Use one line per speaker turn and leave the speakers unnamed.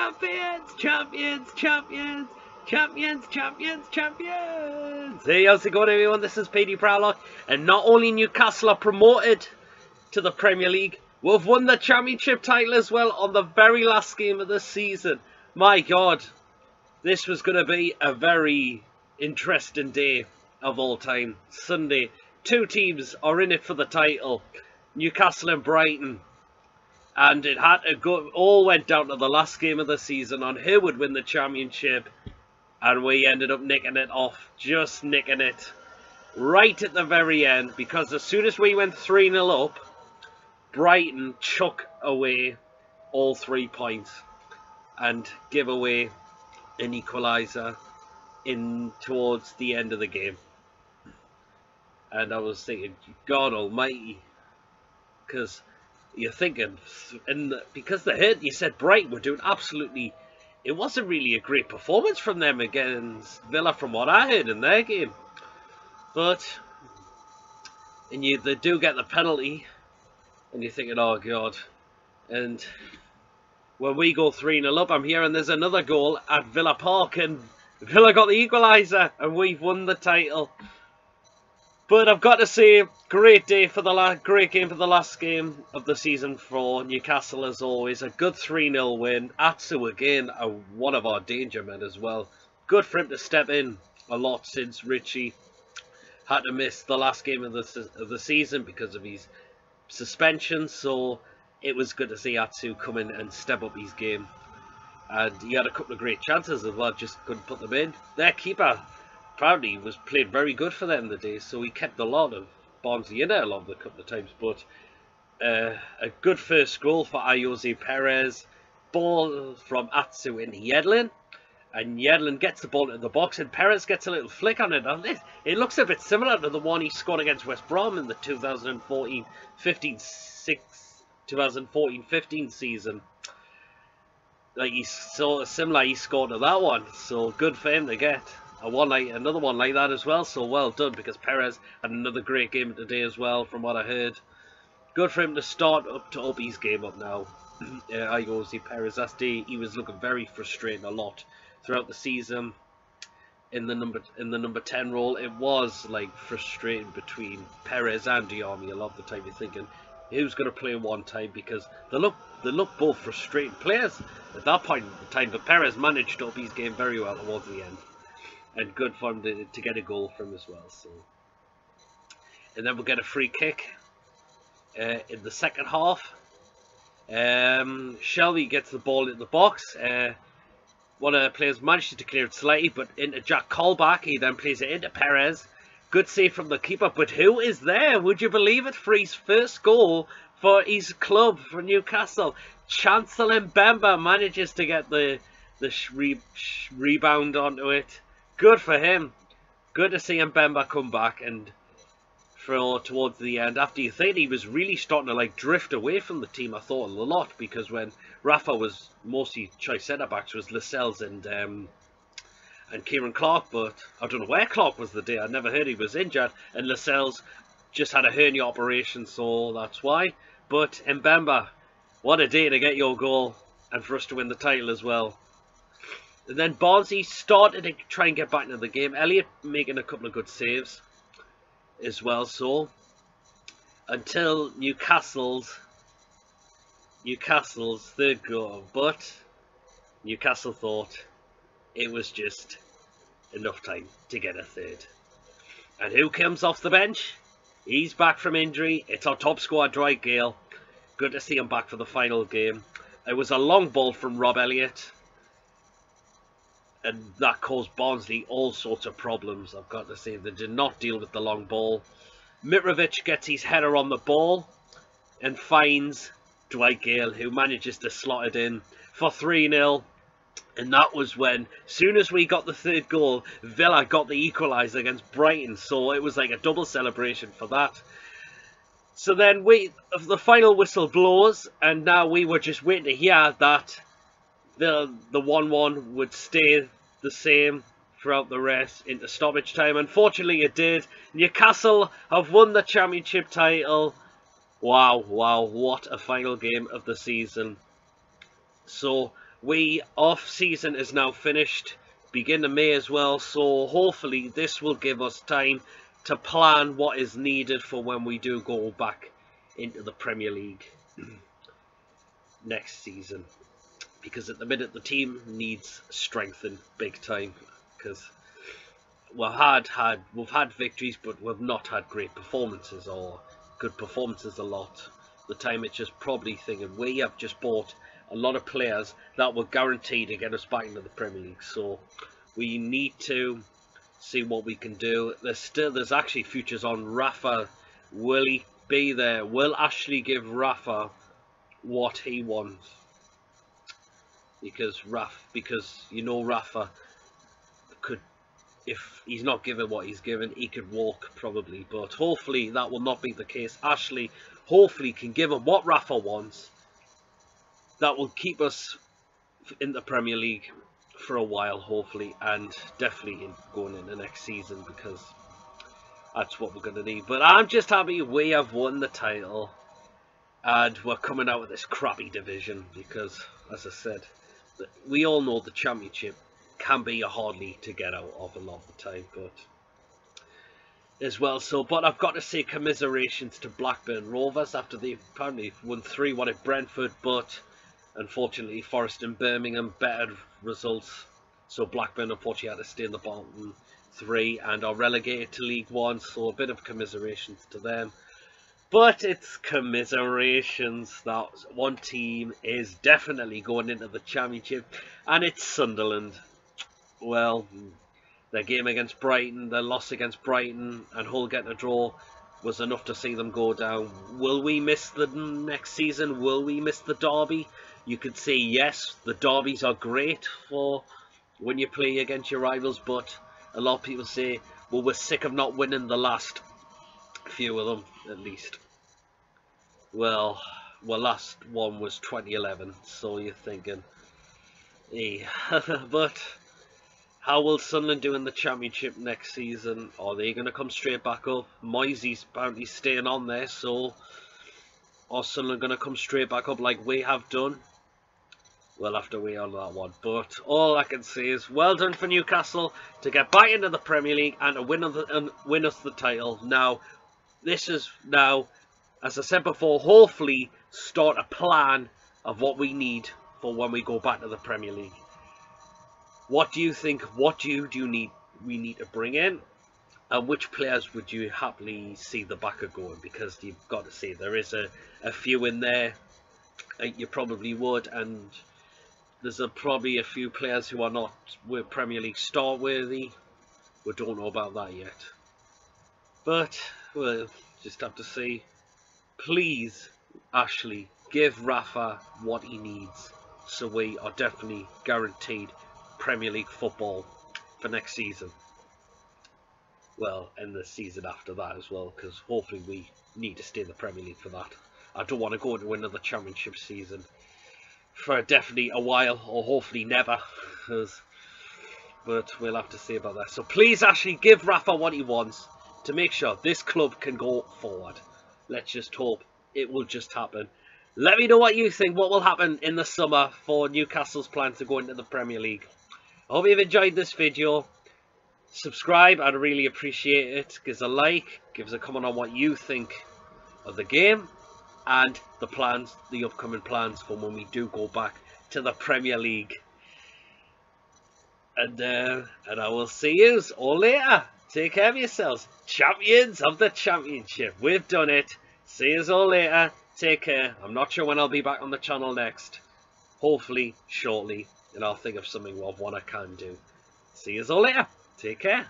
champions, champions, champions, champions, champions, champions. Hey, how's it going, everyone? This is PD Prowlock, and not only Newcastle are promoted to the Premier League, we've won the championship title as well on the very last game of the season. My God, this was going to be a very interesting day of all time. Sunday, two teams are in it for the title, Newcastle and Brighton. And it had to go, all went down to the last game of the season on who would win the championship. And we ended up nicking it off, just nicking it right at the very end. Because as soon as we went 3-0 up, Brighton chuck away all 3 points and give away an equaliser in towards the end of the game. And I was thinking, God almighty, because you're thinking, and because they heard you said Brighton were doing absolutely, it wasn't really a great performance from them against Villa from what I heard in their game. But, and they do get the penalty, and you're thinking, oh God. And when we go 3-0 up, I'm hearing there's another goal at Villa Park, and Villa got the equaliser, and we've won the title. But I've got to say, great day for the great game for the last game of the season for Newcastle as always. A good 3-0 win. Atsu again, one of our danger men as well. Good for him to step in a lot since Richie had to miss the last game of the season because of his suspension. So it was good to see Atsu come in and step up his game. And he had a couple of great chances as well, just couldn't put them in. Their keeper apparently was played very good for them today, so he kept a lot of Barnsley in there a couple of times. But a good first goal for Jose Perez. Ball from Atsu into Yedlin, and Yedlin gets the ball into the box, and Perez gets a little flick on it. And it looks a bit similar to the one he scored against West Brom in the 2014-15 season. Like he's sort of similar, he scored to that one, so good for him to get another one like that as well. So well done, because Perez had another great game today as well, from what I heard. Good for him to start up his game up now. I go see Perez. That day he was looking very frustrating a lot throughout the season in the number 10 role. It was like frustrating between Perez and Diarmi a lot of the time. You're thinking, who's going to play one time, because they look both frustrating players at that point in time. But Perez managed to up his game very well towards the end. And good for him to get a goal from as well. So, and then we'll get a free kick in the second half. Shelby gets the ball in the box. One of the players manages to clear it slightly, but into Jack Colback. He then plays it into Perez. Good save from the keeper, but who is there? Would you believe it? For his first goal for his club, for Newcastle, Chancellor Mbemba manages to get the rebound onto it. Good for him. Good to see Mbemba come back, and towards the end, after you think he was really starting to like drift away from the team, I thought a lot, because when Rafa was mostly choice centre backs was Lascelles and Kieran Clark, but I don't know where Clark was the day. I never heard he was injured, and Lascelles just had a hernia operation, so that's why. But Mbemba, what a day to get your goal and for us to win the title as well. And then Barnsley started to try and get back into the game. Elliott making a couple of good saves as well. So until Newcastle's third goal, but Newcastle thought it was just enough time to get a third. And who comes off the bench? He's back from injury. It's our top scorer, Dwight Gale. Good to see him back for the final game. It was a long ball from Rob Elliott, and that caused Barnsley all sorts of problems. I've got to say, they did not deal with the long ball. Mitrovic gets his header on the ball and finds Dwight Gale, who manages to slot it in for 3-0. And that was when, soon as we got the third goal, Villa got the equaliser against Brighton. So it was like a double celebration for that. So then the final whistle blows, and now we were just waiting to hear that the 1-1 would stay the same throughout the rest into stoppage time. Unfortunately, it did. Newcastle have won the championship title. Wow, what a final game of the season. So off season is now finished, beginning of May as well, so hopefully this will give us time to plan what is needed for when we do go back into the Premier League next season, because at the minute the team needs strengthened big time, because we've had victories, but we've not had great performances or good performances a lot. The time it's just probably thinking we have just bought a lot of players that were guaranteed to get us back into the Premier League, so we need to see what we can do. There's actually futures on Rafa. Will he be there? Will Ashley give Rafa what he wants? Because you know Rafa could, if he's not given what he's given, he could walk probably, but hopefully that will not be the case. Ashley hopefully can give him what Rafa wants. That will keep us in the Premier League for a while, hopefully, and definitely going into next season, because that's what we're going to need. But I'm just happy we have won the title and we're coming out of this crappy division, because, as I said, we all know the Championship can be a hard league to get out of a lot of the time, but as well. So, but I've got to say commiserations to Blackburn Rovers after they apparently won 3-1 at Brentford, but unfortunately Forest and Birmingham better results, so Blackburn unfortunately had to stay in the bottom 3 and are relegated to League One, so a bit of commiserations to them. But it's commiserations that one team is definitely going into the Championship, and it's Sunderland. Well, their game against Brighton, their loss against Brighton and Hull getting a draw was enough to see them go down. Will we miss the next season? Will we miss the derby? You could say yes, the derbies are great for when you play against your rivals, but a lot of people say, well, we're sick of not winning the last few of them, at least. Well, last one was 2011, so you're thinking, hey, but how will Sunderland do in the Championship next season? Are they going to come straight back up? Moisey's apparently staying on there, so are Sunderland going to come straight back up like we have done? We'll have to wait on that one. But all I can say is well done for Newcastle to get back into the Premier League and to win us the title. Now, this is now, as I said before, hopefully start a plan of what we need for when we go back to the Premier League. What do you think? What do you need? We need to bring in, and which players would you happily see the back of going? Because you've got to say there is a few in there you probably would, and there's probably a few players who are not Premier League star worthy. We don't know about that yet, but we'll just have to see. Please, Ashley, give Rafa what he needs, so we are definitely guaranteed Premier League football for next season. Well, and the season after that as well, because hopefully we need to stay in the Premier League for that. I don't want to go into another Championship season for definitely a while, or hopefully never, but we'll have to see about that. So please, Ashley, give Rafa what he wants to make sure this club can go forward. Let's just hope it will just happen. Let me know what you think, what will happen in the summer for Newcastle's plans to go into the Premier League. I hope you've enjoyed this video. Subscribe, I'd really appreciate it. Give us a like, give us a comment on what you think of the game and the plans, the upcoming plans for when we do go back to the Premier League. And I will see you all later. Take care of yourselves. Champions of the Championship. We've done it. See you all later. Take care. I'm not sure when I'll be back on the channel next. Hopefully shortly. And I'll think of something of what I can do. See you all later. Take care.